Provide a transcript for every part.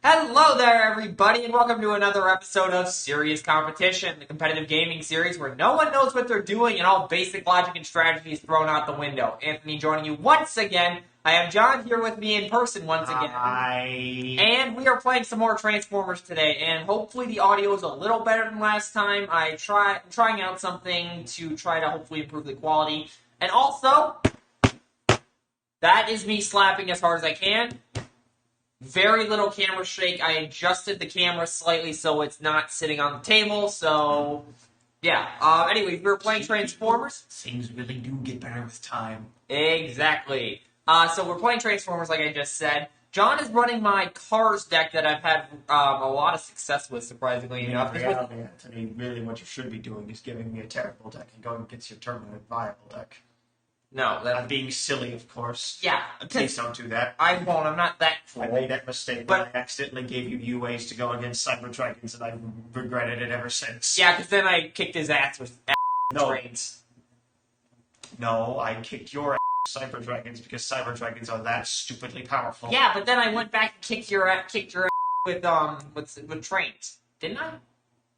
Hello there, everybody, and welcome to another episode of Serious Competition, the competitive gaming series where no one knows what they're doing and all basic logic and strategy is thrown out the window. Anthony joining you once again. I have John here with me in person once again. Hi. And we are playing some more Transformers today, and hopefully the audio is a little better than last time. I'm trying out something to try to hopefully improve the quality. And also, that is me slapping as hard as I can. Very little camera shake. I adjusted the camera slightly so it's not sitting on the table. So, yeah. Anyway, we were playing Transformers. Things really do get better with time. Exactly. So we're playing Transformers, like I just said. John is running my Cars deck that I've had a lot of success with, surprisingly enough. In reality, Anthony, really what you should be doing is giving me a terrible deck and going against your tournament viable deck. No, I'm being silly, of course. Yeah. Please don't do that. I won't. I'm not that cool. I made that mistake But- when I accidentally gave you UAs to go against Cyber Dragons, and I've regretted it ever since. Yeah, because then I kicked his ass with trains. No, I kicked your ass with Cyber Dragons because Cyber Dragons are that stupidly powerful. Yeah, but then I went back and kicked your ass with trains, didn't I?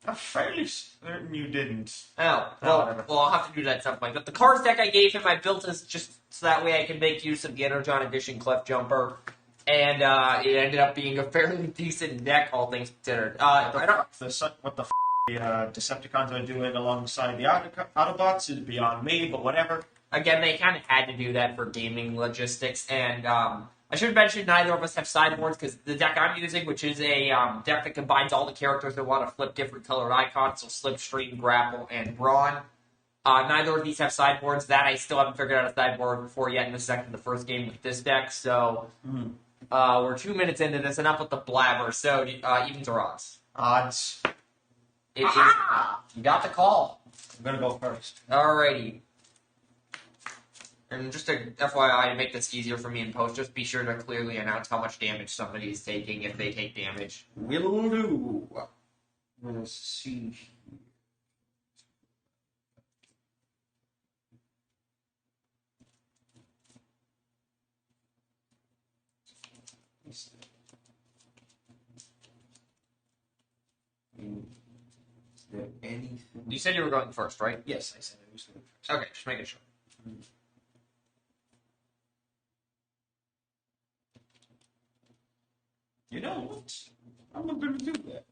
I'm fairly certain you didn't. Oh, whatever. well, I'll have to do that at some point. But the Cars deck I gave him, I built as just so that way I can make use of the Energon Edition Cliffjumper, and it ended up being a fairly decent deck, all things considered. What the Decepticons are doing alongside the Autobots is beyond me, but whatever. Again, they kind of had to do that for gaming logistics, and I should mention neither of us have sideboards because the deck I'm using, which is a deck that combines all the characters that want to flip different colored icons, so Slipstream, Grapple, and Brawn. Neither of these have sideboards. That I still haven't figured out a sideboard for yet in the first game with this deck, so we're 2 minutes into this. Enough with the blabber, so evens or odds? Odds. It is. You got the call. I'm gonna go first. Alrighty. And just a FYI, to make this easier for me in post, just be sure to clearly announce how much damage somebody is taking if they take damage. Will do. Let's see. Is there anything? You said you were going first, right? Yes, I said I was going first. Okay, just making sure. You know what? I'm not gonna do that.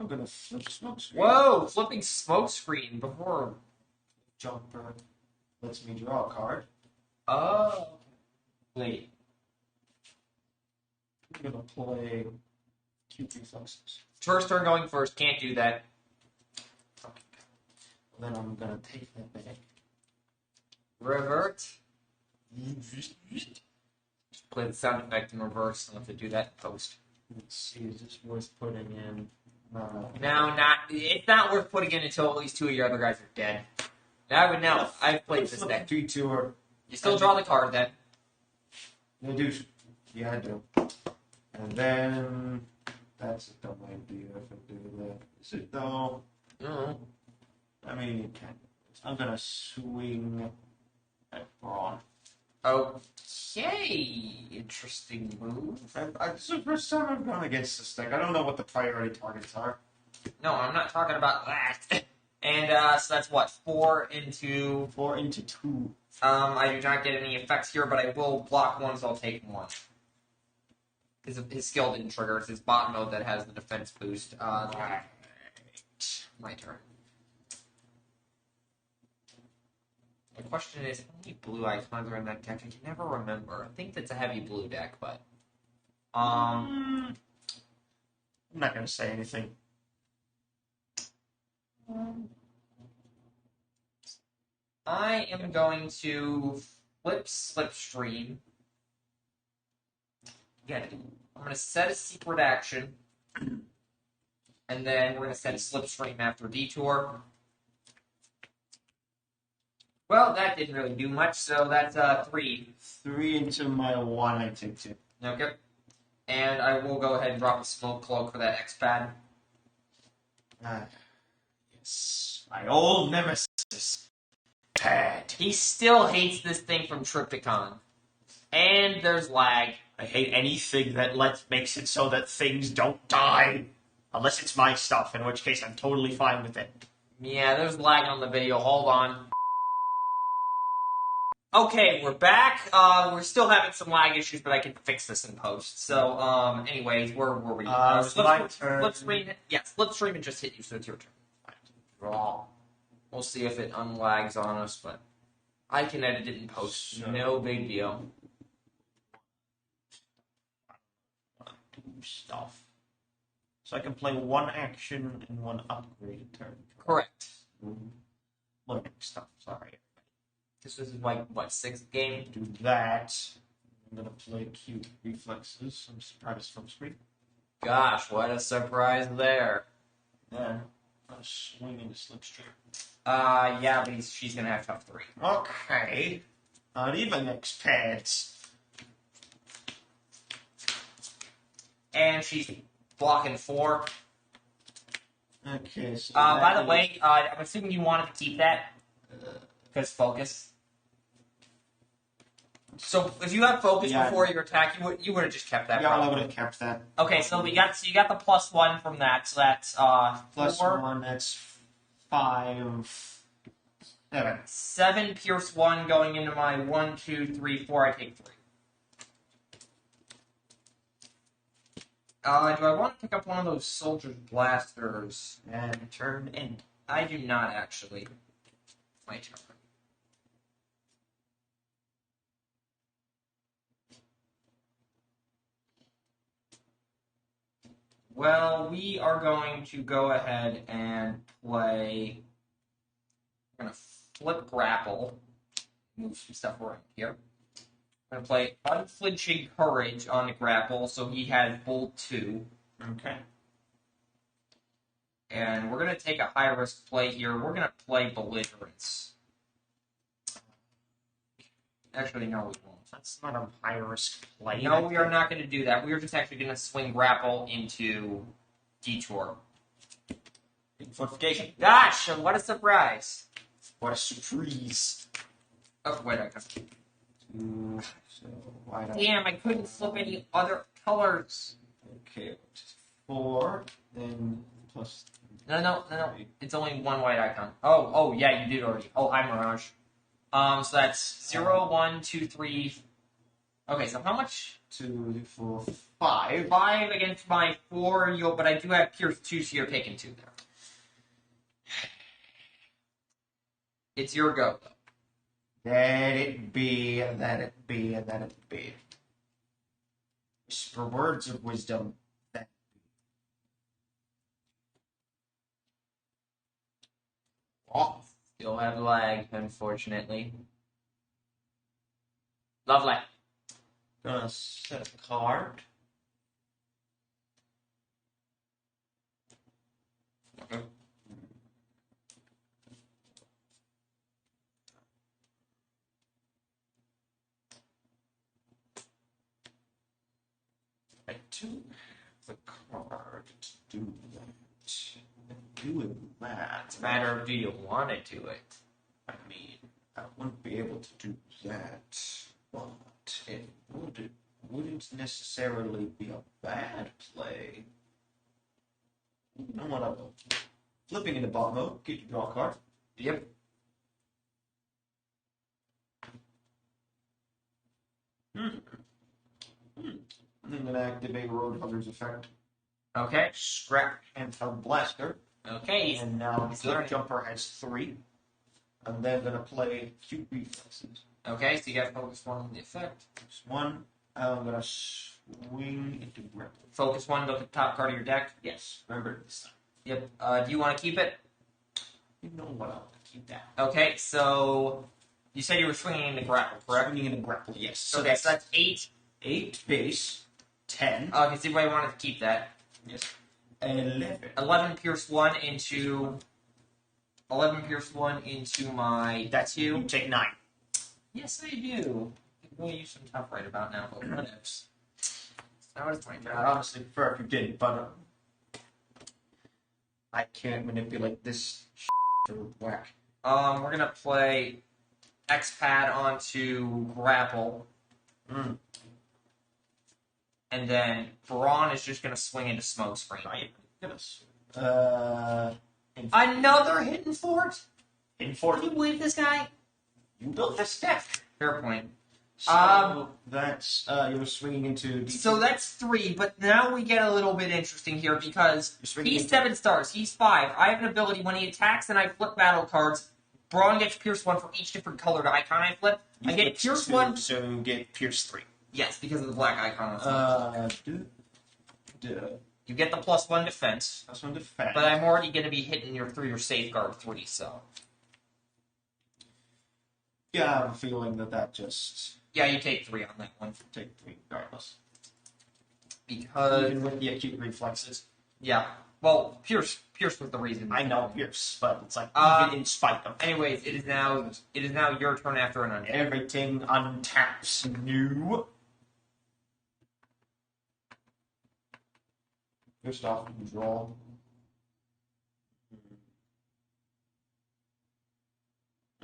I'm gonna flip Smokescreen. Whoa, flipping Smokescreen before. Jumper lets me draw a card. Oh. Wait. I'm gonna play Acute Reflexes. First turn going first, can't do that. Okay. Then I'm gonna take that back. Revert. Play the sound effect in reverse. I'll have to do that in post. Let's see, is this worth putting in? No, it's not worth putting in until at least two of your other guys are dead. I would know. I've played this deck. Detour. You still draw the card then. I do. Yeah, I do. And then that's a dumb idea if I do that. Is it though? Mm-hmm. I mean, you can. I'm gonna swing at Brawn. Okay, interesting move. This is the first time I've gone against this deck. I don't know what the priority targets are. No, I'm not talking about that. And so that's what, 4 into 4 into 2. I do not get any effects here, but I will block one, so I'll take one. His skill didn't trigger. It's his bot mode that has the defense boost. Right. My turn. The question is, how many blue icons are in that deck? I can never remember. I think that's a heavy blue deck, but... I'm not going to say anything. I am going to flip Slipstream. Again, I'm going to set a secret action. And then we're going to set a Slipstream after Detour. Well, that didn't really do much, so that's 3. 3 into my 1, I take 2. Okay. And I will go ahead and drop a Smoke Cloak for that X-Pad. Yes. My old nemesis. Pad. He still hates this thing from Triptychon. And there's lag. I hate anything that makes it so that things don't die. Unless it's my stuff, in which case I'm totally fine with it. Yeah, there's lag on the video. Hold on. Okay, we're back. We're still having some lag issues, but I can fix this in post. So, anyways, where were we? It's my turn. Slipstream. Yeah, Slipstream had just hit you, so it's your turn. Draw. We'll see if it unlags on us, but I can edit it in post. So- No big deal. Do stuff. So I can play one action and one upgrade a turn. Correct. Learning stuff, sorry. This is like, what, 6th game? Do that. I'm gonna play Acute Reflexes. I'm surprised from screen. Gosh, what a surprise there. Then I'll swing into Slipstream. Yeah, but she's gonna have tough 3. Okay. Uneven X pads. And she's blocking 4. Okay, so By that the way, I'm assuming you wanted to keep that. Because focus. So if you had focus Yeah. before your attack, you would have just kept that. yeah, I probably. would have kept that. Okay, so you got the +1 from that, so that's Plus 4, 1, that's 5, 7. 7 pierce 1 going into my 1, 2, 3, 4. I take 3. Do I want to pick up one of those Soldier's Blasters? And turn end. I do not actually. My turn. Well, we are going to go ahead and play. We're going to flip Grapple. Move some stuff around here. We're going to play Unflinching Courage on the Grapple, so he has Bolt 2. Okay. And we're going to take a high-risk play here. We're going to play Belligerence. Actually, no, we won't. That's not a high risk play. No, we are not going to do that. We are just actually going to swing Grapple into Detour. Hidden Fortification. Gosh, what a surprise. What a surprise. Oh, wait, I got So, why not? Damn, I couldn't flip any other colors. Okay, 4, then plus. No. It's only one white icon. Oh, yeah, you did already. Oh, hi, Mirage. So that's 0, 1, 2, 3. Okay, so how much? 2, 4, 5. 5 against my 4, but I do have Pierce 2, so you're taking 2 there. It's your go, though. Let it be, let it be, let it be. Whisper words of wisdom. Let it be. Oh, Still have lag, unfortunately. Lovely. gonna set a card. Okay. I do have the card to do that. Doing that. It's a matter of do you want to do it? I mean, I wouldn't be able to do that, but it wouldn't necessarily be a bad play. You know what? I will. Flipping into bot mode, get your draw card. Yep. I'm going to activate Roadhugger's effect. Okay. Scrap Handheld Blaster. Okay. And now he's learning. Cliffjumper has 3. I'm then going to play Acute Reflexes. Okay, so you got focus 1 on the effect. Focus 1. I'm going to swing into Grapple. Focus 1, look at the top card of your deck. Yes, remember this time. Yep. Do you want to keep it? You know what? I'll keep that. Okay, so you said you were swinging into grapple, correct? Swinging into Grapple, yes. Okay, so that's 8. 8 base. 10. Okay, so everybody wanted to keep that. Yes. 11. 11 pierce 1 into... 11 pierce 1 into my... That's you. You take 9. Yes, I do. I can really use some tough right about now, but whatevs. Now it's my I'd turn. honestly prefer if you didn't, but I can't manipulate this for whack. We're gonna play X-Pad onto Grapple. And then Brawn is just going to swing into Smokescreen. Right. Goodness. Another Hidden Fort? Hidden Can Fort. you believe this guy? You built this deck. Fair point. So that's you're swinging into. So that's 3, but now we get a little bit interesting here because swinging he's into- 7 stars, he's 5. I have an ability when he attacks and I flip battle cards. Brawn gets Pierce 1 for each different colored icon I flip. I get Pierce 1. So you get Pierce 3. Yes, because of the black icon. You get the +1 defense. +1 defense. But I'm already going to be hitting your through your safeguard 3, so. Yeah, I have a feeling that just Yeah, you take 3 on that one. take 3 regardless. Because. Even with the acute reflexes. Yeah. Well, Pierce was the reason. I know Pierce, but it's like even in spite of. Anyways, it is now your turn after an undead. Everything untaps new. First off, you draw.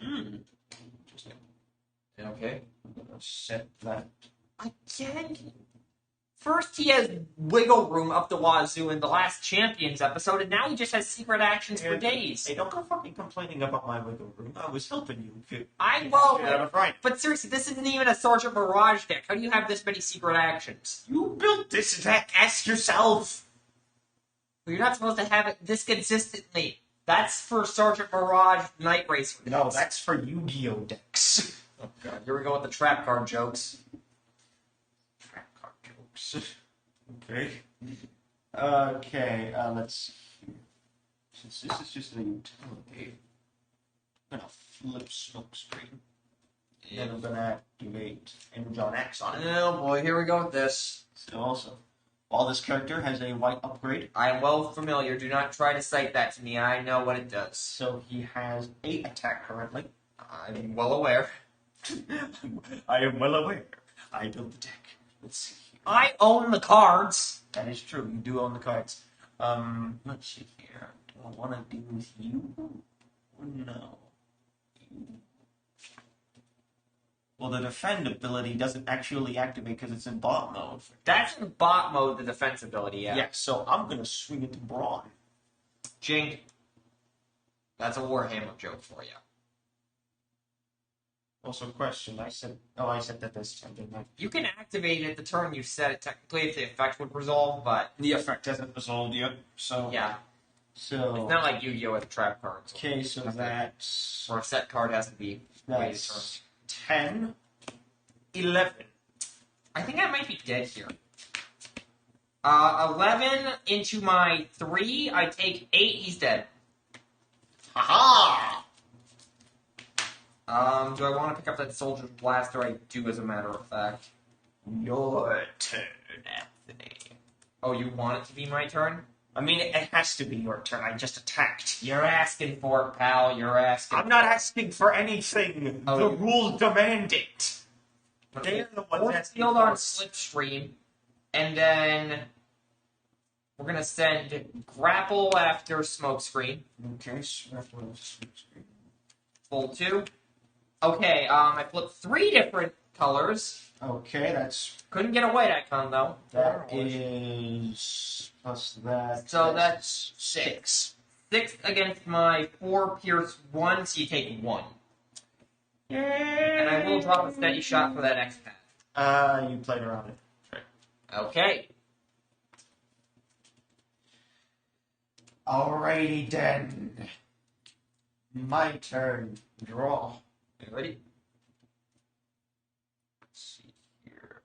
Interesting. Okay. I'm gonna set that. Again? First he has wiggle room up the wazoo in the last Champions episode, and now he just has secret actions for days. Hey, don't go fucking complaining about my wiggle room. I was helping you. Right. But seriously, this isn't even a Sergeant Mirage deck. How do you have this many secret actions? You built this deck. Ask yourself. Well, you're not supposed to have it this consistently. That's for Sergeant Mirage Night Racer decks. No, that's for Yu-Gi-Oh decks. Oh god, here we go with the trap card jokes. Trap card jokes. Okay. Okay, let's see. Since this is just a utility, I'm gonna flip Smokescreen. Then I'm gonna activate Energon Axe on it. Oh boy, here we go with this. So also, while this character has a white upgrade, I am well familiar. Do not try to cite that to me. I know what it does. so he has 8 attack currently. I'm well aware. I am well aware. I built the deck. Let's see here. I own the cards. That is true. You do own the cards. Let's see here. Do I want to do with you? Or no? Well, the defend ability doesn't actually activate because it's in bot mode. That's in bot mode, the defense ability, yeah. Yeah, so I'm going to swing it to Brawn. Jink. That's a Warhammer joke for you. Also, question. I said that this time, didn't I? You can activate it the turn you set it technically if the effect would resolve, but The effect hasn't resolved yet, so... yeah. So... It's not like Yu-Gi-Oh! With trap cards. Okay, so that's... Or a set card has to be waited turn. That's 10, 11. I think I might be dead here. 11 into my 3, I take 8, he's dead. Haha! Do I want to pick up that Soldier's Blaster? I do, as a matter of fact. Your turn, Anthony. Oh, you want it to be my turn? I mean, it has to be your turn. I just attacked. You're asking for it, pal. You're asking. I'm not asking for anything. Oh, The you- rules demand it. Okay. They're the ones Force asking Field for on it. Slipstream, and then we're gonna send Grapple after Smokescreen. Okay, so after this, Full 2. Okay, I flipped 3 different colors. okay, that's Couldn't get a white icon though. that is plus that. So that's 6. 6 against my 4 Pierce 1, so you take 1. And I will drop a steady shot for that X path. You played around it. Okay. Alrighty then. My turn. Draw. You ready? Let's see here.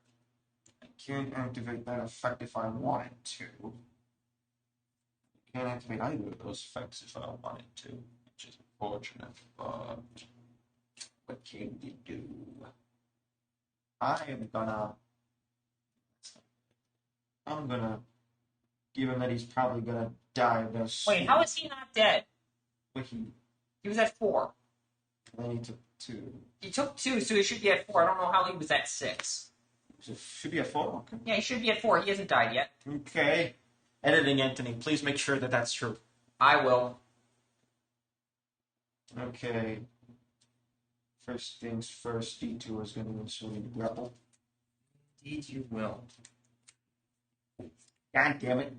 I can't activate that effect if I wanted to. I can't activate either of those effects if I wanted to, which is unfortunate, but what can you do? I'm gonna, given that he's probably gonna die of this. Wait, how is he not dead? But He was at 4. then he took 2. He took 2, so he should be at 4. I don't know how he was at 6. So it should be a 4, okay. Yeah, he should be at 4. He hasn't died yet. Okay. Editing, Anthony, please make sure that that's true. I will. Okay. First things first, Detour is going to swing into Grapple. Indeed you will. God damn it.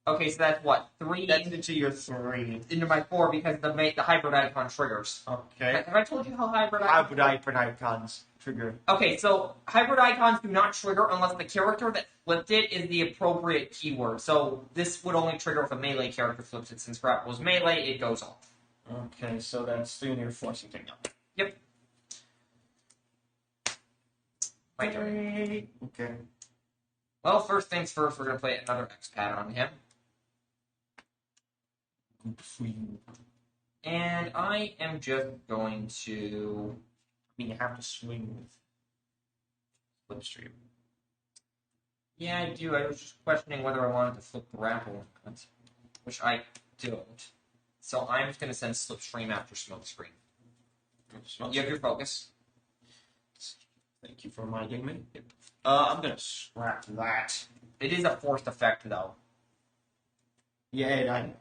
Okay, so that's what? 3 That's into your 3. into my 4 because the hybrid icon triggers. Okay. Have I told you how hybrid Hybrid icons trigger. Okay, so hybrid icons do not trigger unless the character that flipped it is the appropriate keyword. So this would only trigger if a melee character flips it. Since Grapple is melee, it goes off. Okay, so that's 3 and you're forcing thing up. Yep. My turn. Okay. Well, first things first, we're going to play another X-Pad on him. Good for you. And I am just going to... I mean, you have to swing with Slipstream. Yeah, I do. I was just questioning whether I wanted to flip Grapple, which I don't. So I'm just going to send Slipstream after Smokescreen. You have your focus. Thank you for reminding me. I'm going to scrap that. It is a forced effect, though. Yeah, I know.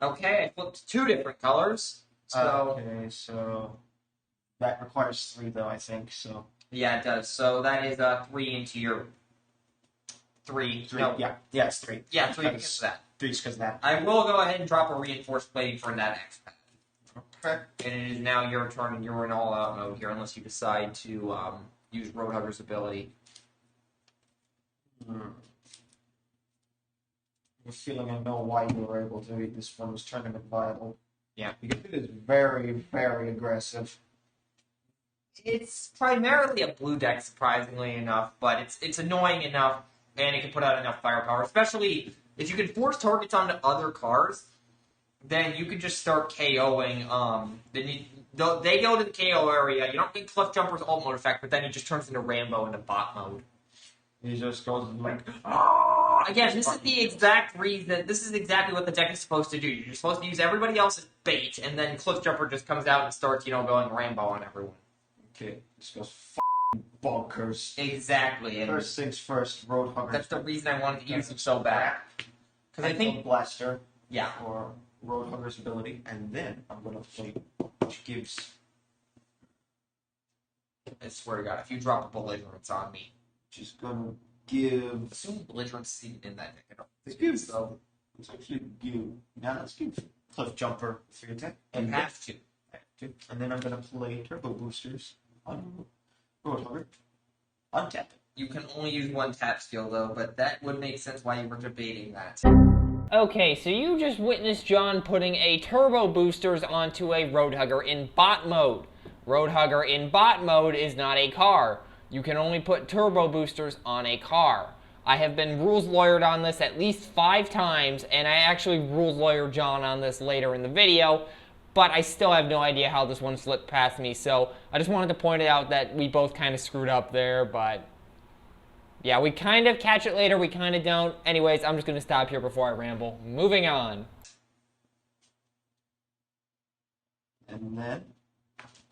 Okay, I flipped 2 different colors. So Okay, so that requires 3, though, I think. So yeah, it does. So that is 3 into your 3. 3. No, Yeah, it's 3. yeah, 3 because of that. 3 because of that. I will go ahead and drop a reinforced plating for that X-Pad. Okay. And it is now your turn, and you're in all-out mode here, unless you decide to use Roadhugger's ability. I have a feeling I know why you were able to read this one was tournament viable. Yeah. Because it is very, very aggressive. It's primarily a blue deck, surprisingly enough, but it's annoying enough, and it can put out enough firepower, especially if you can force targets onto other cards. Then you can just start KOing. They go to the KO area. You don't get Cliffjumper's ult mode effect, but then he just turns into Rambo into bot mode. He just goes like, Again, this is the exact reason. This is exactly what the deck is supposed to do. You're supposed to use everybody else's bait, and then Cliffjumper just comes out and starts, going Rambo on everyone. okay, this goes bonkers. Exactly. And First things first, Roadhugger. that's the reason I wanted to use him so bad. Because I think, Handheld Blaster. yeah. Or Roadhugger's ability, and then I'm gonna play, which gives. I swear to God, if you drop a belligerence on me, Which is gonna give. assume belligerence is even in that deck. I don't Let's think give. so. Let's actually give. Now let's give Cliffjumper 3 attack. You have to. And then I'm gonna play Turbo Boosters on Roadhugger. Untap it. You can only use 1 tap skill, though, but that would make sense why you were debating that. Okay, so you just witnessed John putting a turbo boosters onto a Roadhugger in bot mode. Roadhugger in bot mode is not a car. You can only put turbo boosters on a car. I have been rules lawyered on this at least 5 times, and I actually rules lawyer John on this later in the video, but I still have no idea how this one slipped past me, so I just wanted to point it out that we both kind of screwed up there, but yeah, we kind of catch it later, we kind of don't. Anyways, I'm just going to stop here before I ramble. Moving on. And then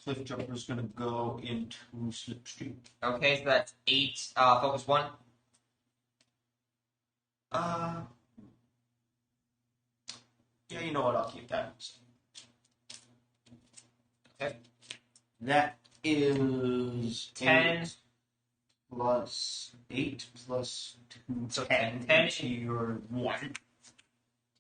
Cliffjumper's gonna go into Slipstream. Okay, so that's 8, focus 1. Yeah, you know what? I'll keep that. Okay. That is 10. 8 plus 8 plus 2. So 10 10 into your 1.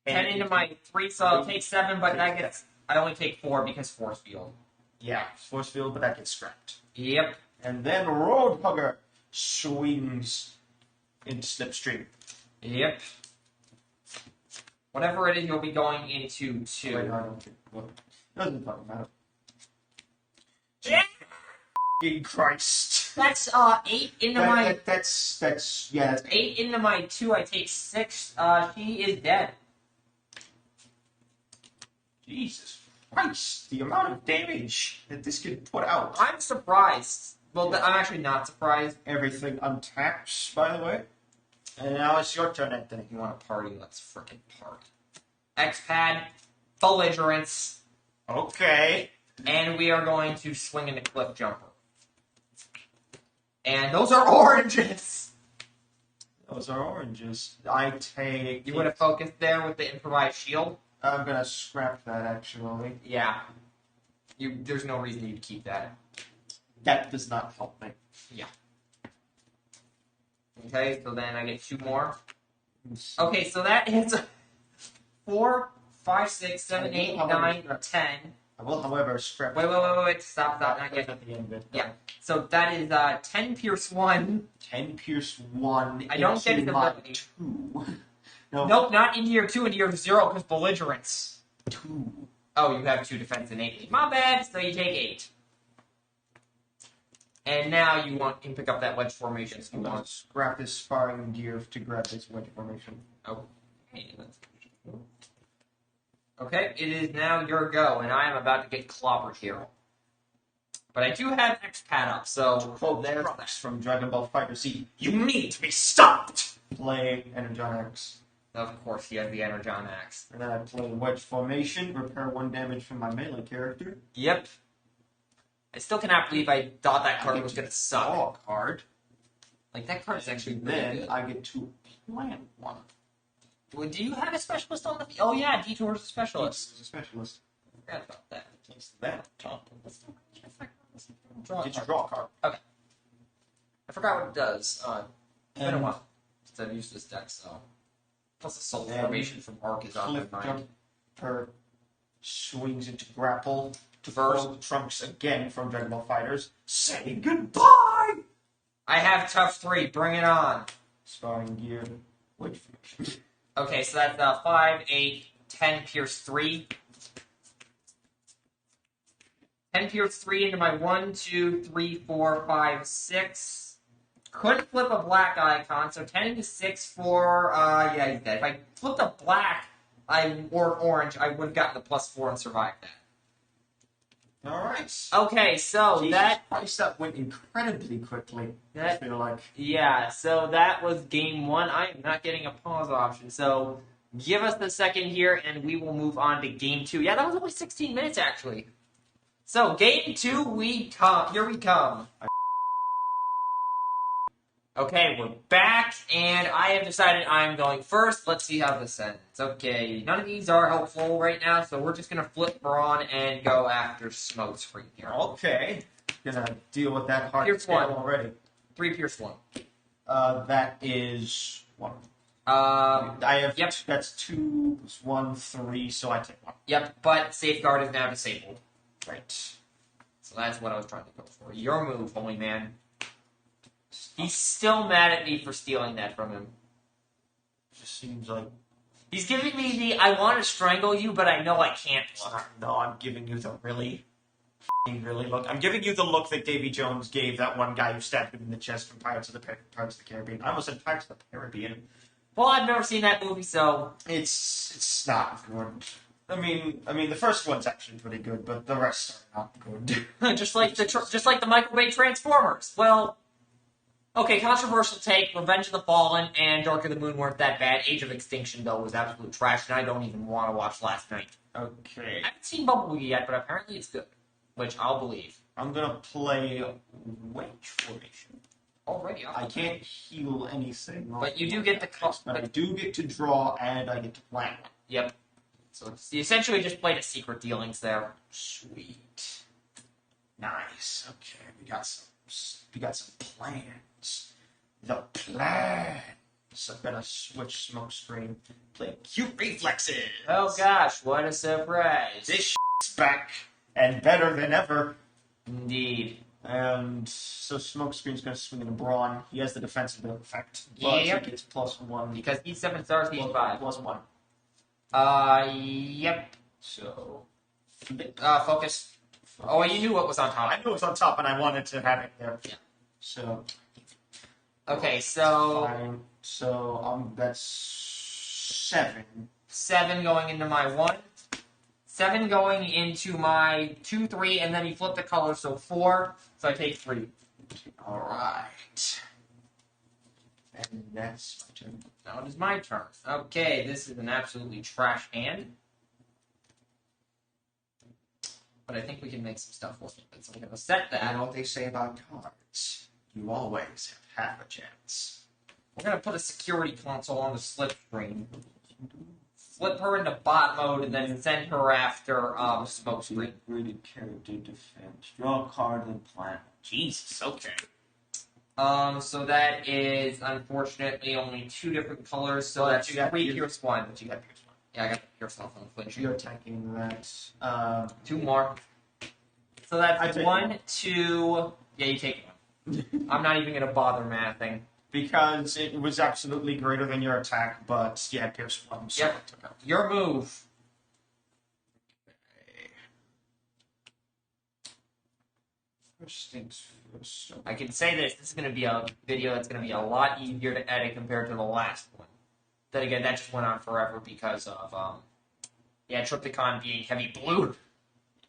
10 into my 3, so I'll take 7, but that gets... I only take 4 because force field. Yeah, force field, but that gets scrapped. Yep. And then Roadhugger swings into Slipstream. Yep. Whatever it is, you'll be going into 2. Wait, no, I don't think. Well, it doesn't fucking matter. Yeah. Fucking Christ. That's 8 into my... That's yeah. That's 8 into my 2, I take 6. She is dead. Jesus Christ, the amount of damage that this can put out. I'm surprised. Well, I'm actually not surprised. Everything untaps, by the way. And now it's your turn, Anthony. If you want to party, let's frickin' party. X-Pad, Belligerence, Okay. and we are going to swing into Cliffjumper. And those are oranges! Those are oranges. I take... You would have focused there with the Improvised Shield? I'm gonna scrap that, actually. Yeah. There's no reason you'd keep that. That does not help me. Yeah. Okay, so then I get 2 more. Okay, so that is 4, 5, 6, 7, 8, 9, 10. I will, however, scrap. Wait. Stop, not yet. At the end of it. Yeah. So that is 10 Pierce 1. 10 Pierce 1. I don't get into his my ability. 2. Nope, not into your 2, into your 0, because belligerence. 2. Oh, you have 2 defense and 8. My bad, so you take 8. And now you can pick up that wedge formation if you I'm going want. to scrap this Sparring Gear to grab this wedge formation. Okay, it is now your go, and I am about to get clobbered here. But I do have X-Pad up, so Quote there's Trunks from Dragon Ball FighterZ. You need to be stopped! Play Energon Axe. Of course, he has the Energon Axe. And then I play Wedge Formation, repair 1 damage from my melee character. Yep. I still cannot believe I thought that card was going to suck. Draw a card. Like, that card is actually really Then good. I get to plant 1. Well, do you have a specialist on the field? Oh, yeah, Detour is a specialist. He's a specialist. I forgot about that. Place that on top. Draw a Get you card. draw a card. I forgot what it does. It's been a while since I've used this deck, so. Plus the Soul Then Formation from Arc is on my mind. Cliffjumper swings into Grapple to First. quote Trunks again from Dragon Ball Fighters. Say goodbye! I have Tough 3, bring it on. Sparring Gear. Wedge Formation. Okay, so that's 5, 8, 10 Pierce 3. 10 Pierce 3 into my 1, 2, 3, 4, 5, 6. Couldn't flip a black icon, so 10 into 6 for, yeah, he's dead. If I flipped a black or orange, I would have gotten the +4 and survived that. Alright. Okay, so Jesus that, Christ, that went incredibly quickly. I feel like. yeah, so that was game 1. I am not getting a pause option, so give us the second here, and we will move on to game 2. Yeah, that was only 16 minutes, actually. So, game 2, here we come. Okay, we're back, and I have decided I'm going first. Let's see how this ends. Okay, none of these are helpful right now, so we're just going to flip Brawn and go after Smokescreen here. Okay. Gonna deal with that hard Here's scale one. already. 3 Pierce 1. That is 1. Yep. That's 2 plus 1, 3, so I take 1. Yep, but Safeguard is now disabled. Right. So that's what I was trying to go for. Your move, holy man. He's still mad at me for stealing that from him. Just seems like. He's giving me the, I want to strangle you, but I know I can't look. No, I'm giving you the really look. I'm giving you the look that Davy Jones gave that one guy who stabbed him in the chest from Pirates of the Caribbean. I almost said Pirates of the Caribbean. Well, I've never seen that movie, so... It's not good. I mean, the first one's actually pretty good, but the rest are not good. just like the Michael Bay Transformers. Well, okay, controversial take. Revenge of the Fallen and Dark of the Moon weren't that bad. Age of Extinction, though, was absolute trash, and I don't even want to watch Last Night. Okay. I haven't seen Bumblebee yet, but apparently it's good, which I'll believe. I'm gonna play Wedge Formation. Already, I can't heal anything. But you do get the but I do get to draw and I get to plan. Yep. So you essentially just played a secret dealings there. Sweet. Nice. Okay, we got some plans. The plans. I'm gonna switch Smokescreen. Play Acute Reflexes. Oh gosh, what a surprise! This shit's back and better than ever. Indeed. And so Smokescreen's gonna swing in a Brawn. He has the defensive effect, but Yep. he gets +1. Because he's 7 stars, he's 5. +1. Yep. So Focus. Oh, you knew what was on top. I knew it was on top, and I wanted to have it there. Yeah. So Okay, so fine. So that's 7. 7 going into my 1. 7 going into my 2, 3, and then he flipped the color, so 4. So I take 3. All right. And that's my turn. Now it is my turn. Okay, this is an absolutely trash hand. But I think we can make some stuff work with it. So we're going to set that. And what they say about cards, you always have half a chance. We're going to put a security console on the Slipstream. Flip her into bot mode and then send her after Smokescreen. Graded character defense. Draw a card, then plant. Jesus, okay. So that is unfortunately only 2 different colors. So Well, that's you got 3 Pierce- Pierce 1. But you got Pierce 1. Yeah, I got the Pierce off on the flinching. You're attacking that. 2 more. So I that's take 1, one. 2. Yeah, you take 1. I'm not even gonna bother mathing. Because it was absolutely greater than your attack, but you had Pierce 1. So Yep. I took out. Your move. First things first. I can say this. This is gonna be a video that's gonna be a lot easier to edit compared to the last one. Then again, that just went on forever because of Triptychon being heavy blue.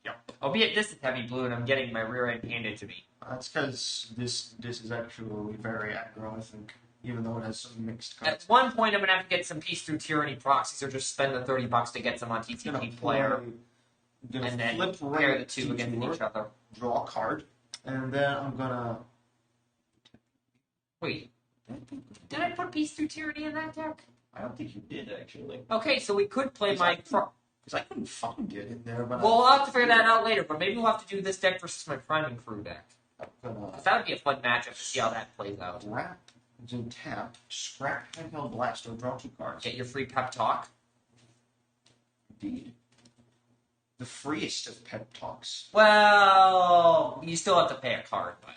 Yep. Albeit this is heavy blue, and I'm getting my rear end handed to me. That's because this is actually very aggro, I think, even though it has some mixed At cards. one point, I'm gonna have to get some Peace Through Tyranny proxies, or just spend the $30 to get some on TCG player, and then flip pair right the two against Detour, each other. draw a card, and then I'm gonna. Wait, did I put Peace Through Tyranny in that deck? I don't think you did actually, Okay, so we could play my. because I couldn't find it in there. But Well, we'll have to figure that out later, but maybe we'll have to do this deck versus my Priming Crew deck. I'm gonna Because that would be a fun matchup to see how that plays out. wrap and tap, scrap Handheld Blaster, draw 2 cards. Get your free pep talk. Indeed. The freest of pep talks. Well, you still have to pay a card, but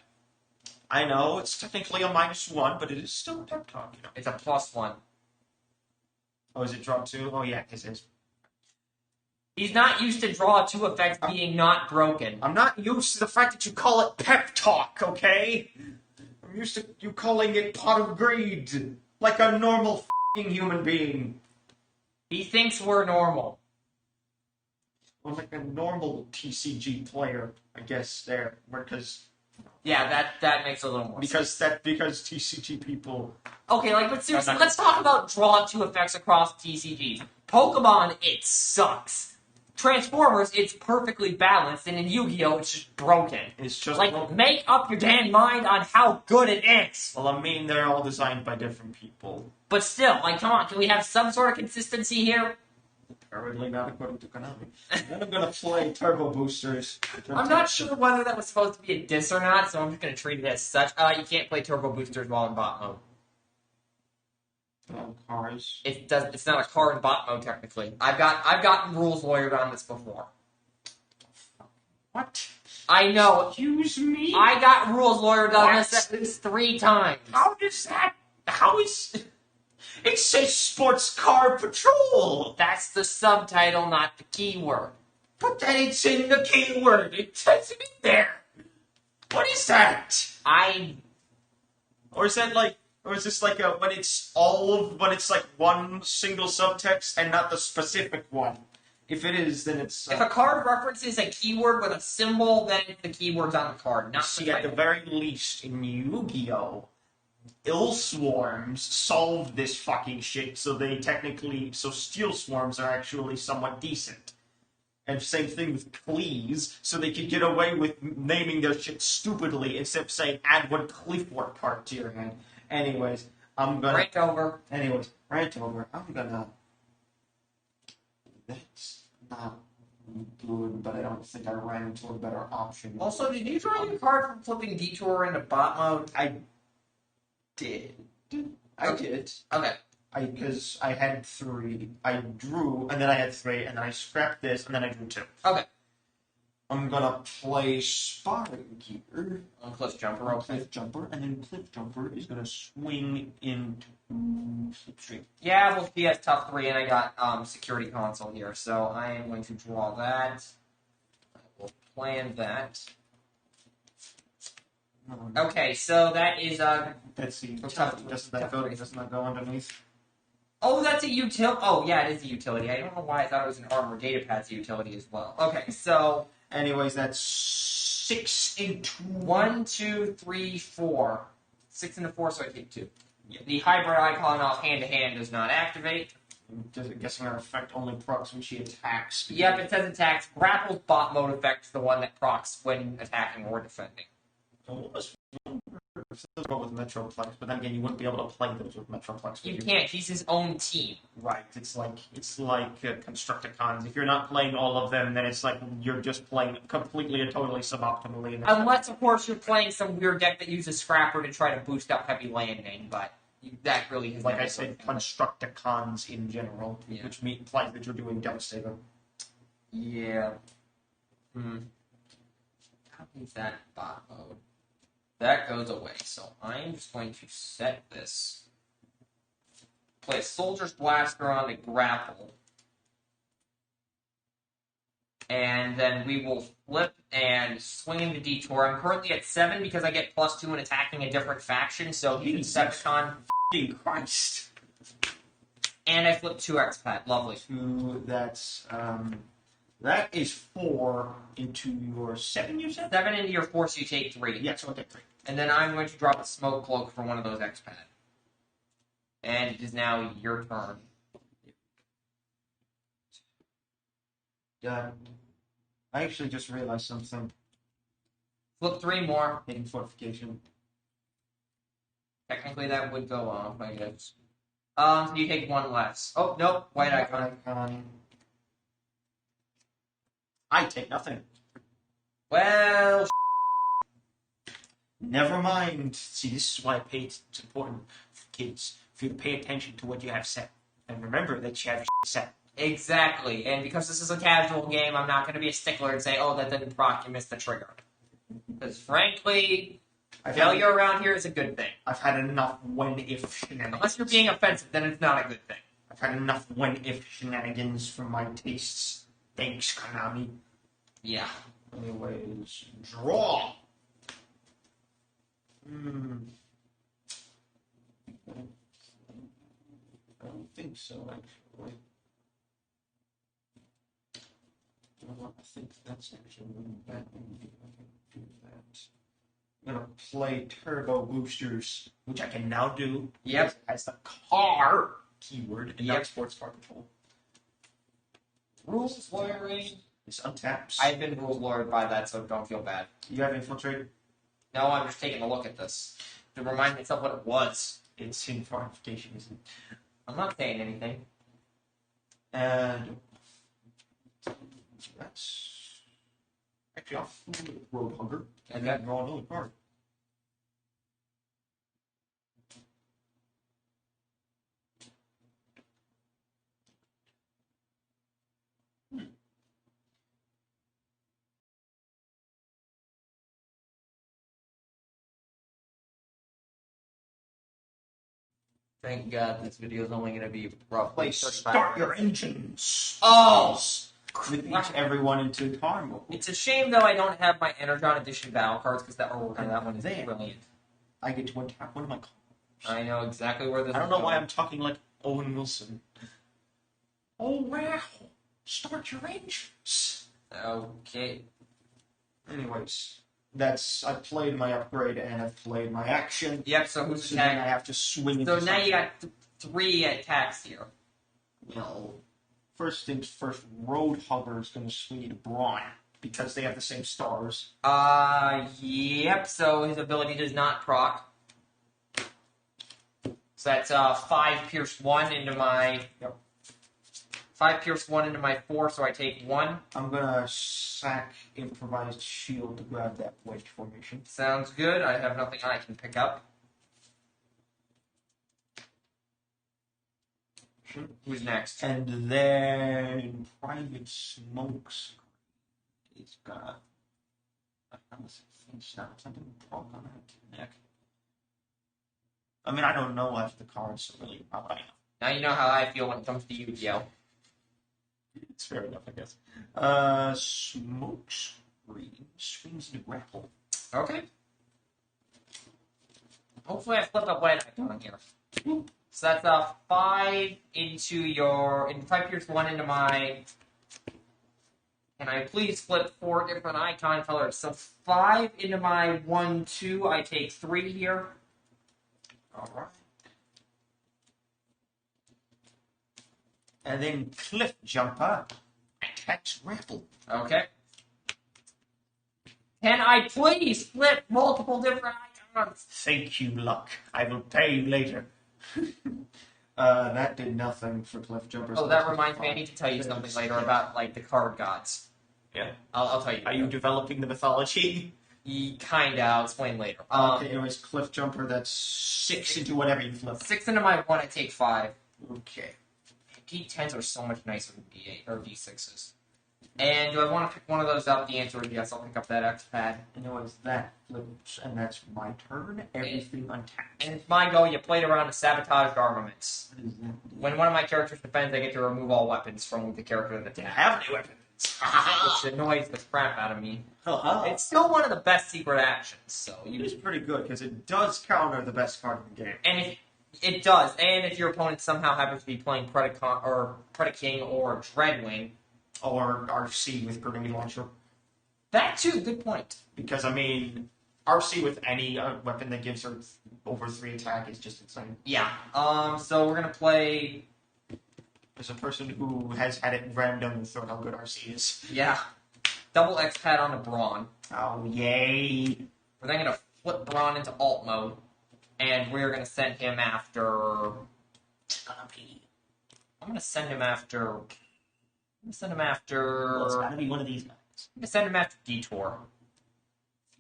I know it's technically a -1, but it is still a pep talk. You know. it's a +1. Oh, is it draw 2? Oh yeah, it's. He's not used to draw 2 effects being not broken. I'm not used to the fact that you call it pep talk, okay? I'm used to you calling it pot of greed, like a normal f***ing human being. He thinks we're normal. Or like a normal TCG player, I guess, there. Because Yeah, that makes a little more sense. because TCG people. Okay, like, but seriously, I'm not- let's talk about draw 2 effects across TCGs. Pokemon, it sucks. Transformers, it's perfectly balanced, and in Yu-Gi-Oh, it's just broken. It's just Like, broken. make up your damn mind on how good it is. Well, I mean, they're all designed by different people. But still, like, come on, can we have some sort of consistency here? Apparently not according to Konami. Then I'm gonna play Turbo Boosters. I'm not sure whether that was supposed to be a diss or not, so I'm just gonna treat it as such. You can't play Turbo Boosters while in bot mode. Cars. It's not a car in bot mode technically. I've gotten rules lawyered on this before. What? I know. Excuse me? I got rules lawyered on What? this at least 3 times. How does that? How is? It says Sports Car Patrol, That's the subtitle, not the keyword. but then it's in the keyword. It says it in there. What is that? Or is that like? Or is this like when it's like one single subtext and not the specific one? If it is, then it's. If a card references a keyword with a symbol, then the keyword's on the card, not the See, at the title. very least, in Yu-Gi-Oh, Ill Swarms solved this fucking shit, so Steel Swarms are actually somewhat decent. And same thing with Please, so they could get away with naming their shit stupidly instead of saying, add one Cliffwork part to your hand. Anyways, I'm gonna... Rant over. Rant over. I'm gonna... That's not good, but I don't think I ran into a better option. Also, did you draw your card from flipping Detour into bot mode? I did. I did. Okay. Because I had 3. I drew, and then I had 3, and then I scrapped this, and then I drew 2. Okay. I'm gonna play Sparring Gear On Cliffjumper, or okay. Cliffjumper, and then Cliffjumper is gonna swing into Slipstream. Yeah, well, he has tough 3, and I got Security Console here, so I am going to draw that. I will plan that. Okay, so that is That's the Tough- doesn't that tough go? three. Doesn't that go underneath? Oh, that's a utility. Oh, yeah, it is a utility. I don't know why I thought it was an armor. Datapad's a utility as well. Okay, so Anyways, that's 6 into 1, 2, 3, 4. 6 into 4, so I take 2. The hybrid icon off hand to hand does not activate. Guessing her effect only procs when she attacks. Yep, it says attacks. Grapple's bot mode effect is the one that procs when attacking or defending. What was Those go with Metroplex, but then again, you wouldn't be able to play those with Metroplex. You can't. He's his own team. Right. It's like Constructicons. If you're not playing all of them, then it's like you're just playing completely and totally suboptimally. Unless, of course, you're playing some weird deck that uses Scrapper to try to boost up heavy landing, but that really is like I said, Constructicons in general, Yeah. which implies that you're doing Devastator. Yeah. How is that bot mode? That goes away, so I'm just going to set this. Play a Soldier's Blaster on the Grapple. And then we will flip and swing into Detour. I'm currently at 7 because I get +2 in attacking a different faction, so you can Decepticon. Christ. And I flip 2 X-Pad. Lovely. That is 4 into your 7, you said? 7 into your 4, so you take 3. Yeah, so I'll take 3. And then I'm going to drop a Smoke Cloak for one of those X-Pad. And it is now your turn. I actually just realized something. Flip 3 more. Hidden Fortification. Technically, that would go off, I guess. So you take 1 less. Oh, nope. White icon. I take nothing. Well, Never mind. See, this is why it's important for kids for you to pay attention to what you have set. And remember that you have set. exactly. And because this is a casual game, I'm not going to be a stickler and say, oh, that didn't proc, you missed the trigger. Because frankly, failure around here is a good thing. I've had enough when-if shenanigans. Unless you're being offensive, then it's not a good thing. I've had enough when-if shenanigans for my tastes. Thanks, Konami. Yeah. Anyways, draw! I don't think so, actually. You know what? I think that's actually really bad. I can do that. I'm gonna play Turbo Boosters, which I can now do. Yep. As the car keyword and Yep. not sports car control. Rules lawyering. This untaps. I've been rule lawyered by that, so don't feel bad. You have Infiltrate? No, I'm just taking a look at this to remind myself what it was. It's Hidden Fortification, isn't it? I'm not saying anything. And that's actually off Road Hugger. And then draw another card. Thank God this video is only going to be roughly 35 Start your minutes. engines. Oh! With each everyone into car mode. It's a shame, though, I don't have my Energon Edition battle cards, because that artwork on that one is There. brilliant. I get to untap one of my cards. I know exactly where this I don't is know going. why I'm talking like Owen Wilson. Oh wow! Start your engines. Okay. Anyways, I played my upgrade and I've played my action. Yep, so who's So then I attacking? have to swing into So now you something. got 3 attacks here. Well, first things first, Road Hugger is going to swing into Brawn because they have the same stars. Yep, so his ability does not proc. So that's 5 pierce 1 into my... Yep. 5 pierce 1 into my 4, so I take 1. I'm going to sack Improvised Shield to grab that Wedge Formation. Sounds good. I have nothing I can pick up. Who's next? And then Private Smokescreen. It's got... How does it finish that? Something broke on that neck. I mean, I don't know after the cards, so really, how would I know? Now you know how I feel when it comes to Yu-Gi-Oh! It's fair enough, I guess. Smokescreen swings into Grapple. Okay. Hopefully I flip a white icon here. So that's 5 into your... 5 pierce 1 into my... Can I please flip 4 different icon colors? So 5 into my 1-2, I take 3 here. Alright. And then Cliffjumper attacks Grapple. Okay. Can I please flip multiple different icon Thank you, luck. I will pay you later. That did nothing for Cliffjumper. Oh, that reminds me. I need to tell you something later about like the card gods. Yeah. I'll tell you. Are you developing the mythology? Kinda. I'll explain later. Okay, anyways, Cliffjumper, that's 6 into whatever you flip. 6 into my 1, I take 5. Okay. D10s are so much nicer than D8 or D6s. And do I want to pick one of those up? The answer is yes. I'll pick up that X pad. Anyways, that flips, and that's my turn. Everything untapped. And it's my go. You played around to sabotaged armaments. What is that? When one of my characters defends, I get to remove all weapons from the character that I attacks. have any weapons. Which annoys the crap out of me. It's It's still one of the best secret actions, so it is pretty good because it does counter the best card in the game. and if it does, and if your opponent somehow happens to be playing Predaking or Dreadwing, Or RC with grenade launcher. that too, good point. Because, I mean, RC with any weapon that gives her over 3 attack is just insane. Yeah. So we're gonna play. As a person who has had it rammed down the throat how good RC is. Yeah. Double X pad on a Brawn. Oh, yay. We're then gonna flip Brawn into alt mode, and we're gonna send him after. It's gonna be. I'm gonna send him after. Well, it's gotta be one of these guys. I'm gonna send him after Detour.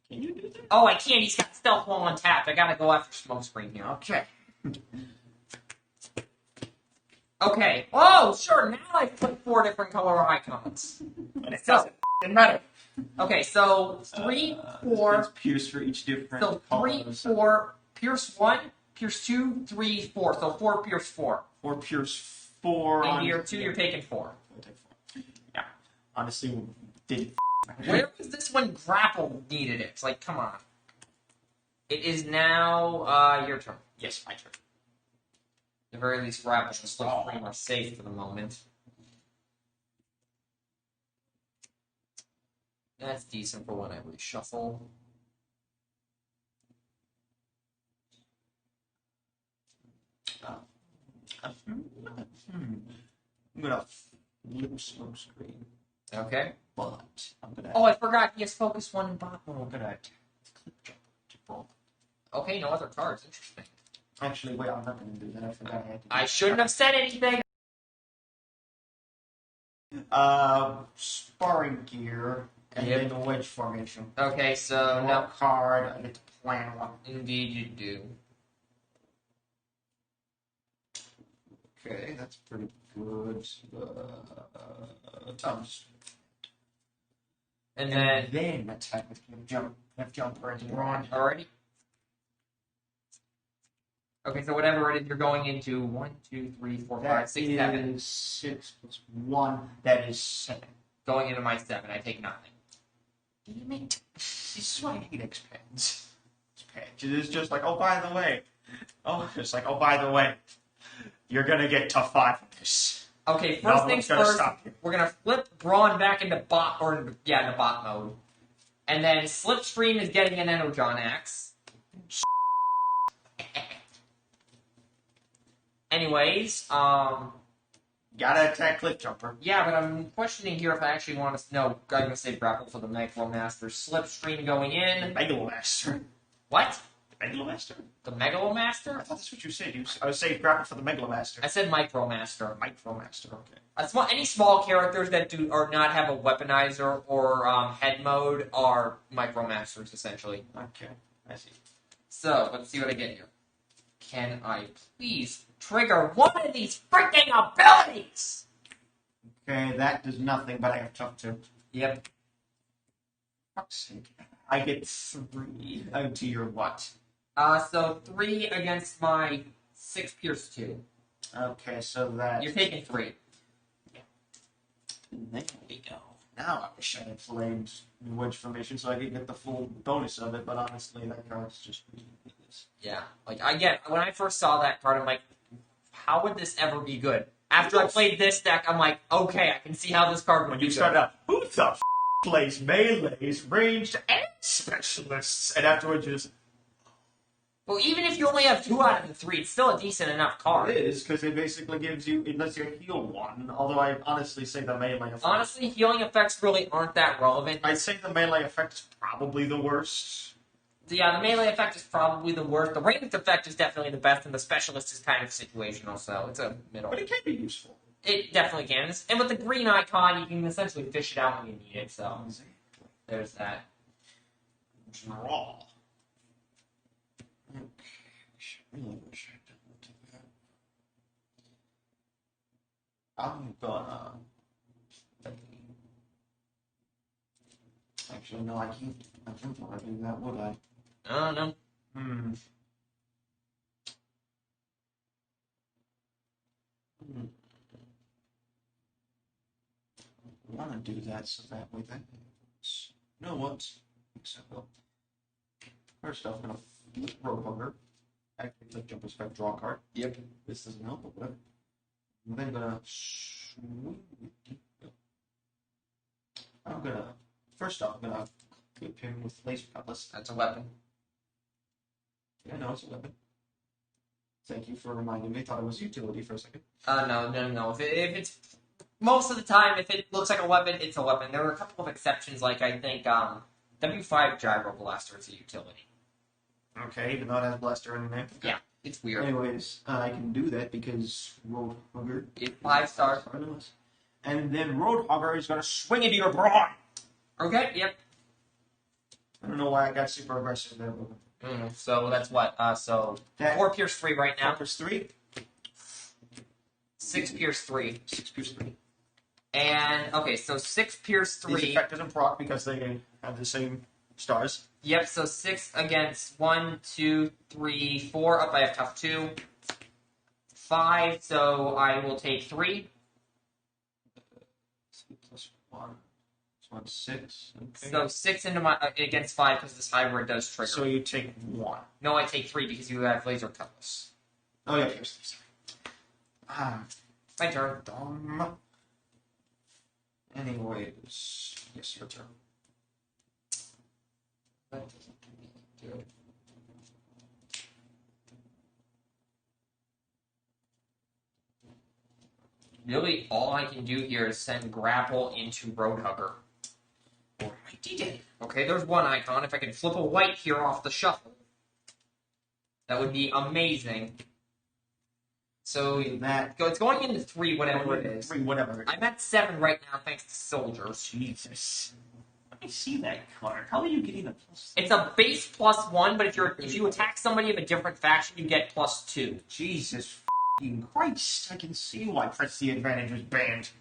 Can you do that? Oh, I can't. He's got Stealth Wall untapped. I gotta go after Smokescreen here. Okay. Okay. Oh, sure. Now I put 4 different color icons. But it So- doesn't matter. Okay, so 3, 4. It's Pierce for each different So 3, colors. 4. Pierce 1. Pierce 2, 3, 4. So 4 Pierce 4. Or Pierce 4 And on... you're 2, you're taking 4. I'll take 4. Yeah. Honestly, did Where was this when Grapple needed it? Like, come on. It is now your turn. Yes, my turn. At the very least, Grapple and Slipstream are safe for the moment. That's decent for when I reshuffle. I'm gonna flip Smokescreen, Okay. but I'm gonna. Oh, I forgot. He has Focus 1 and Bot I'm Mode. gonna attack Cliffjumper to Brawn. Okay, no other cards. Interesting. Actually, wait, I'm not gonna do that. I forgot I had to. I shouldn't have said anything. Sparring Gear, and Yep. then the Wedge Formation. Okay, so No now, card. I get to plan one. indeed you do. Okay, that's pretty good. Thumbs. And And then, then attack with Cliffjumper and Brawn. already. Okay, so whatever it is, you're going into 1, 2, 3, 4, 5, 6, 7. 6 plus 1. That is 7. Going into my 7, I take nothing. Damn it. This is why I hate X-Pens. X-Pens. It is just like, oh, by the way. Oh, it's like, oh, by the way. You're gonna get tough 5 on this. Okay, first No things one's gonna first, stop you. we're gonna flip Brawn back into bot, into bot mode. And then Slipstream is getting an Energon Axe. Anyways, Gotta attack Cliffjumper. yeah, but I'm questioning here if I actually want to. No, I'm gonna save Grapple for the Megalomaster. Slipstream going in. Megalomaster. What? Megalomaster? The I Megalomaster? thought that's what you said. I was saying grapple for the Megalomaster. I said Micromaster. Micromaster, okay. Any small characters that do or not have a weaponizer or head mode are Micromasters essentially. Okay, I see. So let's see what I get here. Can I please trigger one of these freaking abilities? Okay, that does nothing, but I have tough 2. Yep. Fuck's sake. I get 3 to your what? So 3 against my 6 Pierce 2. Okay, so that... You're taking 3. There we go. Now I wish I had played Wedge Formation so I could get the full bonus of it, but honestly, that card's just ridiculous. Yeah. Like, when I first saw that card, I'm like, how would this ever be good? After I played this deck, I'm like, okay, I can see how this card would When be you good. start out, who the plays melees, ranged, and specialists? And afterwards, you just... Well, even if you only have 2 out of the 3, it's still a decent enough card. It is, because it basically gives you, unless you heal 1, although I honestly say the melee effect... Honestly, healing effects really aren't that relevant. I'd say the melee effect is probably the worst. So yeah, the melee effect is probably the worst. The ranged effect is definitely the best, and the specialist is kind of situational, so it's a middle. But it can be useful. It definitely can. And with the green icon, you can essentially fish it out when you need it, so there's that. Draw. Okay. Really wish I didn't do that. I'm gonna. Actually, no, I can't want to do that, would I? I don't know. I want to do that so that way that. You know what? Yes, I will. First off, I'm gonna flip Roadhugger. Activate Cliffjumper spec, draw a card. Yep. This doesn't help, but whatever. I'm then gonna. First off, I'm gonna equip him with Laser Cutlass. That's a weapon. Yeah, no, it's a weapon. Thank you for reminding me. Thought it was utility for a second. No. If it's most of the time, if it looks like a weapon, it's a weapon. There are a couple of exceptions, like I think W5 Gyro Blaster is a utility. Okay, even though it has Blaster in the name. Yeah, it's weird. Anyways, I can do that because Roadhugger It's 5 stars. And then Roadhugger is gonna swing into your Brawn. Okay, yep. I don't know why I got super aggressive there, but So that's what? So that 4 Pierce 3 right now. 4+3. 6 Pierce 3. 6+3. And, okay, so 6 Pierce These 3. effect doesn't proc because they have the same stars. Yep, so 6 against 1, 2, 3, 4. Up, I have tough 2. 5, so I will take 3. 2+1. 6. Okay. So 6 into my against 5 because this hybrid does trigger. So you take 1. No, I take 3 because you have Laser Cutlass. Oh yeah, sorry. My turn. Dumb. Anyways, yes, your turn. Really, all I can do here is send Grapple into Roadhugger. Alrighty. Okay, there's one icon. If I can flip a white here off the shuffle, that would be amazing. So That it's going into 3, whatever it is. 3, whatever. I'm at 7 right now, thanks to soldiers. Jesus. Let me see that card. How are you getting a plus? It's a base +1, but if you attack somebody of a different faction, you get +2. Jesus f***ing Christ. I can see why Press the Advantage was banned.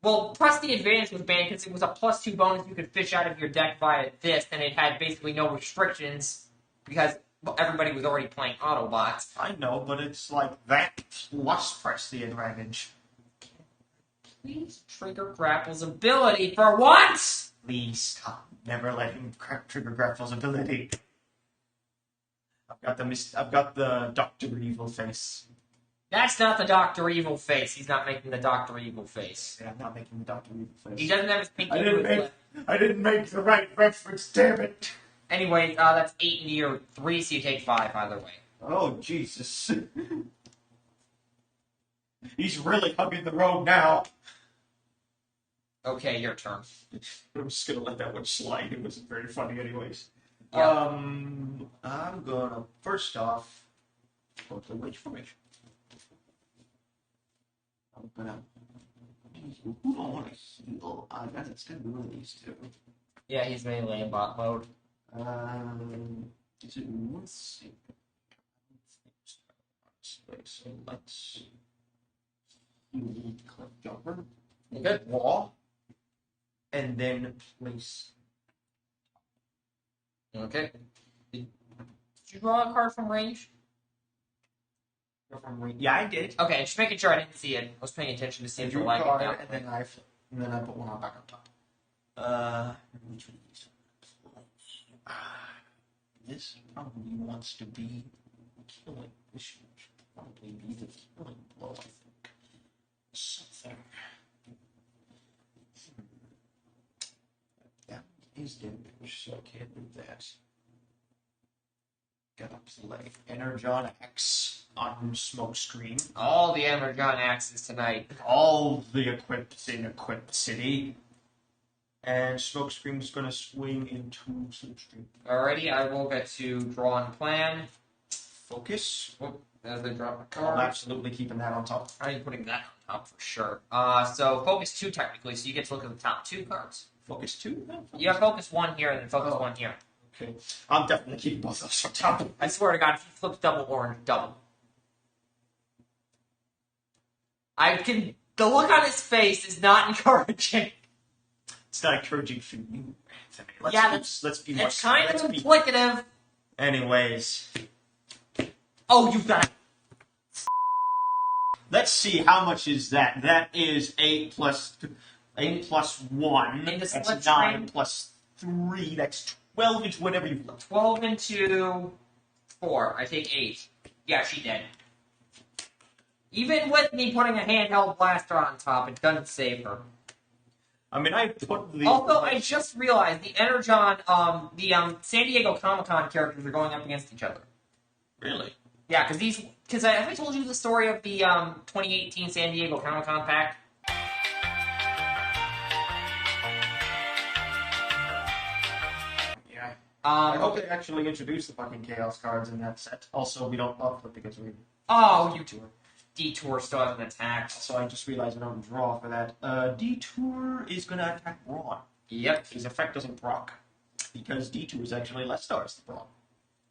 Well, Press the Advantage was banned because it was a +2 bonus you could fish out of your deck via this, and it had basically no restrictions because everybody was already playing Autobots. I know, but it's like that plus Press the Advantage. Please trigger Grapple's ability for once! Please stop. Never let him trigger Grapple's ability. I've got the Dr. Evil face. That's not the Dr. Evil face. He's not making the Dr. Evil face. Yeah, I'm not making the Dr. Evil face. He doesn't have his pinky I to his lip. didn't make the right reference, damn it! Anyway, that's 8 into your 3, so you take 5 either way. Oh, Jesus. He's really hugging the road now. Okay, your turn. I'm just gonna let that one slide. It wasn't very funny anyways. Yeah. I'm gonna, first off, go to Wedge Formation. I'm gonna, who don't want to heal? It's gonna be one of these two. Yeah, he's melee in bot mode. Is it one thing? So let's heal Cliffjumper. Okay. Wall. And then place. Okay. Did you draw a card from range? Yeah, I did. Okay, just making sure I didn't see it. I was paying attention to see if Drew you like card, it now. and then I put one on back on top. Which one of these? This probably wants to be killing. This should probably be the killing blow, I think. Something. That is damage, so I can't do that. Gotta play Energon Axe on Smokescreen. All the Energon Axes tonight. All the equipped in Equip City. And Smokescreen is going to swing into Slipstream. Alrighty, I will get to draw and plan. Focus. Whoop, as they drop a I'm card. absolutely keeping that on top. I'm putting that on top for sure. So focus 2 technically, so you get to look at the top 2 cards. Focus 2? No, You have focus 1 here and then focus 1 here. Okay. I'm definitely keeping both those on top. I swear to God, if you flip double orange, double. The look on his face is not encouraging. It's not encouraging for you, Anthony. Yeah, let's be more. It's kind of let's be- implicative. Anyways, Oh, you got it. let's see how much is that. That is 8 plus 1. In the That's Slipstream. 9 plus 3. That's 12 into whatever you want. 12 into 4. I take 8. Yeah, she did. Even with me putting a handheld blaster on top, it doesn't save her. I mean, I put the. Although I just realized the Energon, San Diego Comic-Con characters are going up against each other. Really? Yeah, because have I told you the story of the 2018 San Diego Comic-Con pack? Yeah. I hope Okay. they actually introduce the fucking Chaos cards in that set. Also, we don't buff it because we. Oh, you two. Detour still has an attack. So I just realized we don't draw for that. Detour is going to attack Brawn. Yep. His effect doesn't proc. Because Detour is actually less stars than Brawn.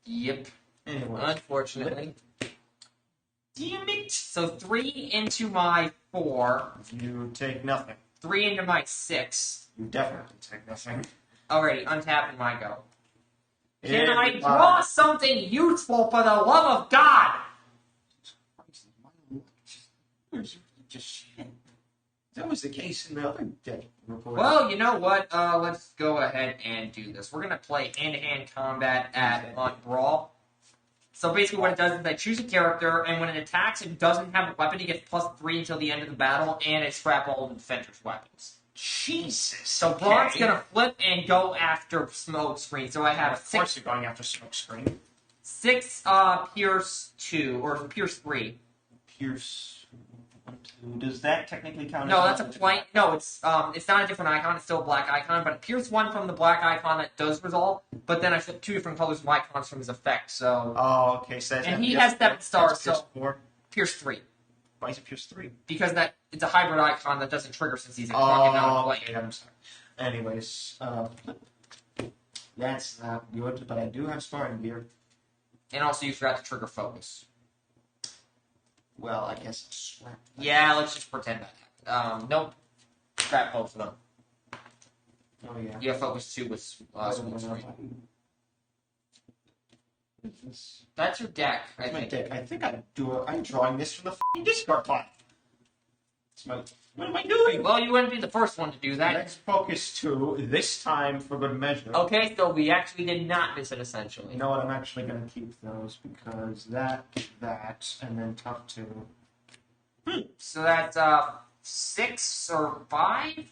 Yep. Anyway. Unfortunately. Damn it! So 3 into my 4. You take nothing. 3 into my 6. You definitely take nothing. Alrighty, untap and my go. Can I Everybody- draw something useful for the love of God? Just shit. That was the case in the other deck report. Well, you know what? Let's go ahead and do this. We're gonna play hand-to-hand combat on Brawl. So basically what it does is I choose a character, and when it attacks and doesn't have a weapon, it gets +3 until the end of the battle, and I scrap all the defender's weapons. Jesus. So Brawn's gonna flip and go after Smokescreen. So I have Of course you're going after Smokescreen. 6 Pierce 2, or Pierce 3. Pierce 1, 2. Does that technically count No, as that's a plain. No, it's not a different icon. It's still a black icon, but Pierce 1 from the black icon that does resolve. But then I flip 2 different colors of icons from his effect. So Oh, okay. So that's And not he Pierce has 7 4, stars, that's Pierce so- 4. Pierce 3, Why is it Pierce 3? because that it's a hybrid icon that doesn't trigger since he's a fucking out of okay, play. I'm sorry. Anyways, that's not good, but I do have Sparring Gear. And also, you forgot to trigger focus. Well, I guess I'll scrap that. Yeah, let's just pretend that happened. Nope. Scrap both of them. Oh, yeah. You have focus 2 with Smokescreen. That's your deck, I That's my think. deck. I think I'm drawing this from the fucking discard pile. What am I doing? Well, you wouldn't be the first one to do that. Let's focus 2, this time for good measure. Okay, so we actually did not miss it, essentially. You know what? I'm actually going to keep those because that, and then tough 2. So that's 6 or 5?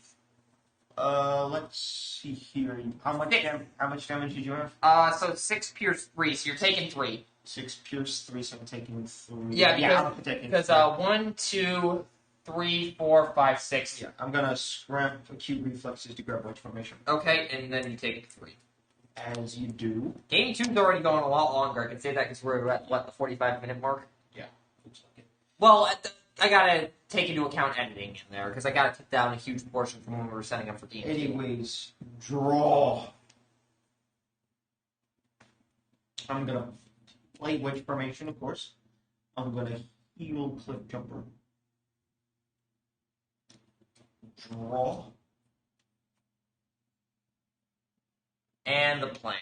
Let's see here. How much damage did you have? So 6 Pierce 3, so you're taking 3. 6 Pierce 3, so I'm taking 3. Yeah, I'm taking because 1, 2, 3, 4, 5, 6. Yeah, I'm gonna scrap Acute Reflexes to grab Wedge Formation. Okay, and then you take 3. As you do. Game 2's already going a lot longer. I can say that because we're at, what, the 45-minute mark? Yeah, looks like it. Well, I gotta take into account editing in there, because I gotta cut down a huge portion from when we were setting up for game 2. Anyways, draw. I'm gonna play Wedge Formation, of course. I'm gonna heal Cliffjumper. Draw. And the plan.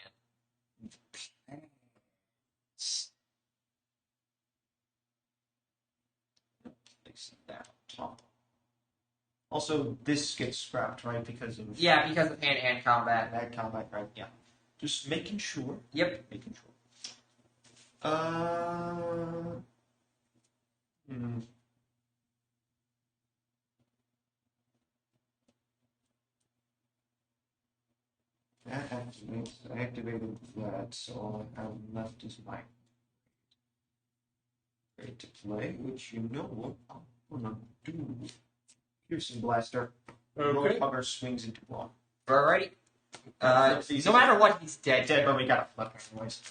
Place that on top. Also, this gets scrapped, right? Because of Yeah, because of hand-to-hand combat. bad combat, right? Yeah. Just making sure. Yep. Making sure. Hmm. That activates. I activated that, so all I have left is my ready to play, which you know what I'm gonna do. Piercing Blaster. Okay. Roadhugger swings into Brawn. Alrighty. No matter what, he's dead. Dead, but we got a flip anyways.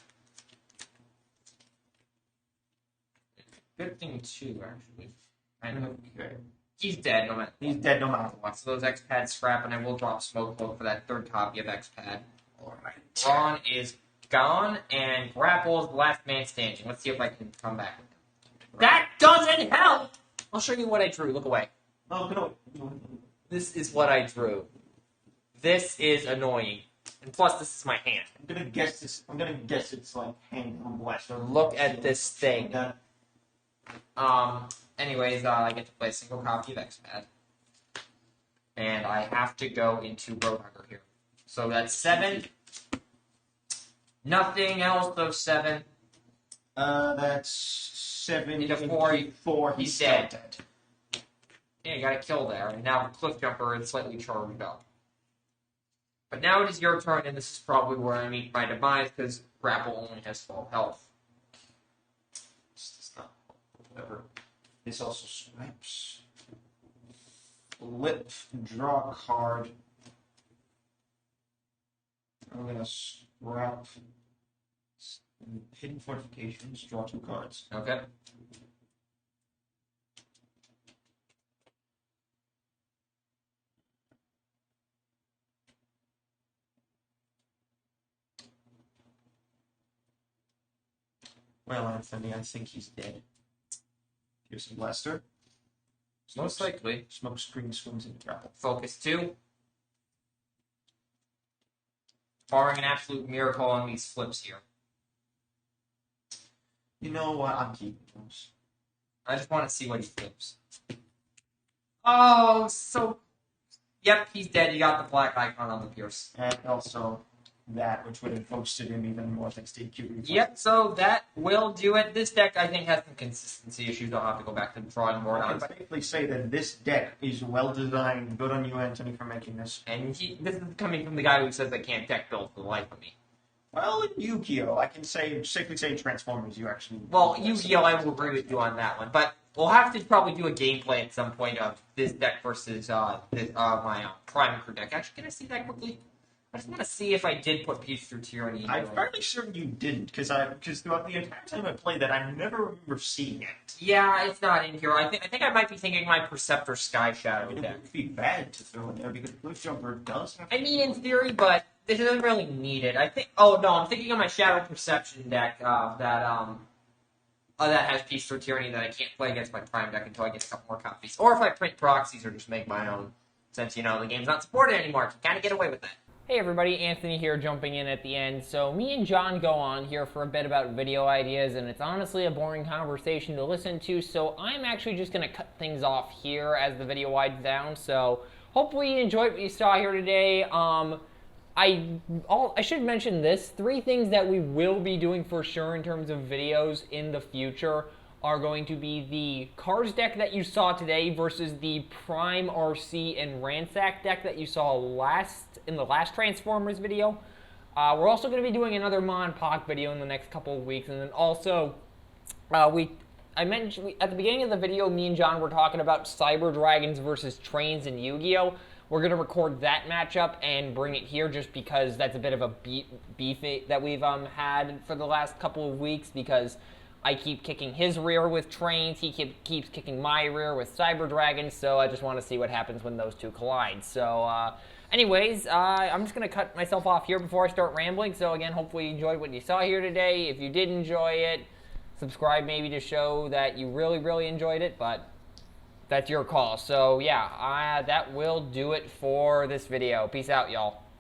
Good thing too, actually. I know. Okay. He's dead no matter. He's dead no matter what. So those X-Pads scrap, and I will drop Smoke Cloak for that third copy of X-Pad. Alright. Brawn is gone, and Grapple is the last man standing. Let's see if I can come back. That doesn't help! I'll show you what I drew. Look away. Oh, no. This is what I drew. This is annoying. And plus, this is my hand. I'm gonna guess it's like Handheld Blaster. Look at this thing. Anyways, I get to play a single copy of X-Pad. And I have to go into Roadhugger here. So that's 7. Nothing else, though, 7. That's 7 Into into 4. 4. He's still dead. Yeah, you got a kill there. And now Cliffjumper is slightly charged up. But now it is your turn, and this is probably where I meet my demise, because Grapple only has 12 health. It's not whatever. This also swipes. Flip, draw a card. I'm gonna scrap Hidden Fortifications, draw 2 cards. Okay. Well, Anthony, I think he's dead. Here's a blaster. Most likely. Smokescreen swims into grapple. Focus 2. Barring an absolute miracle on these flips here. You know what? I'm keeping those. I just want to see what he flips. Oh, so... Yep, he's dead. You got the black icon on the Pierce. And also that, which would have boosted him even more thanks to Acute Reflexes. Yep, so that will do it. This deck, I think, has some consistency issues. I'll have to go back to the drawing board I on. can safely say that this deck is well designed. Good on you, Anthony, for making this. And this is coming from the guy who says I can't deck build for the life of me. Well, in Yu-Gi-Oh, I can safely say Transformers. You actually. Well, Yu-Gi-Oh, I will agree with you on that one, but we'll have to probably do a gameplay at some point of this deck versus my Prime Crew deck. Actually, can I see that quickly? I just want to see if I did put Peace Through Tyranny. I'm fairly certain you didn't, because throughout the entire time I played that, I never remember seeing it. Yeah, it's not in here. I think I might be thinking my Perceptor Sky I Shadow mean, it deck. would be bad to throw in there because Cliffjumper does have. I mean, in theory, but it doesn't really need it. I think. Oh no, I'm thinking of my Shadow Perception deck that has Peace Through Tyranny that I can't play against my Prime deck until I get a couple more copies, or if I print proxies or just make my own. Since the game's not supported anymore, I can kind of get away with that. Hey everybody, Anthony here jumping in at the end. So me and John go on here for a bit about video ideas, and it's honestly a boring conversation to listen to, so I'm actually just going to cut things off here as the video winds down. So hopefully you enjoyed what you saw here today. I should mention this. 3 things that we will be doing for sure in terms of videos in the future are going to be the Cars deck that you saw today versus the Prime RC and Ransack deck that you saw in the last Transformers video. We're also going to be doing another Mon Poc video in the next couple of weeks, and then also I mentioned at the beginning of the video, me and John were talking about Cyber Dragons versus Trains in Yu-Gi-Oh! We're going to record that matchup and bring it here just because that's a bit of a beef that we've had for the last couple of weeks, because I keep kicking his rear with Trains, he keeps kicking my rear with Cyber Dragons, so I just want to see what happens when those two collide. So, anyways, I'm just going to cut myself off here before I start rambling. So again, hopefully you enjoyed what you saw here today. If you did enjoy it, subscribe maybe to show that you really, really enjoyed it, but that's your call. So yeah, that will do it for this video. Peace out, y'all.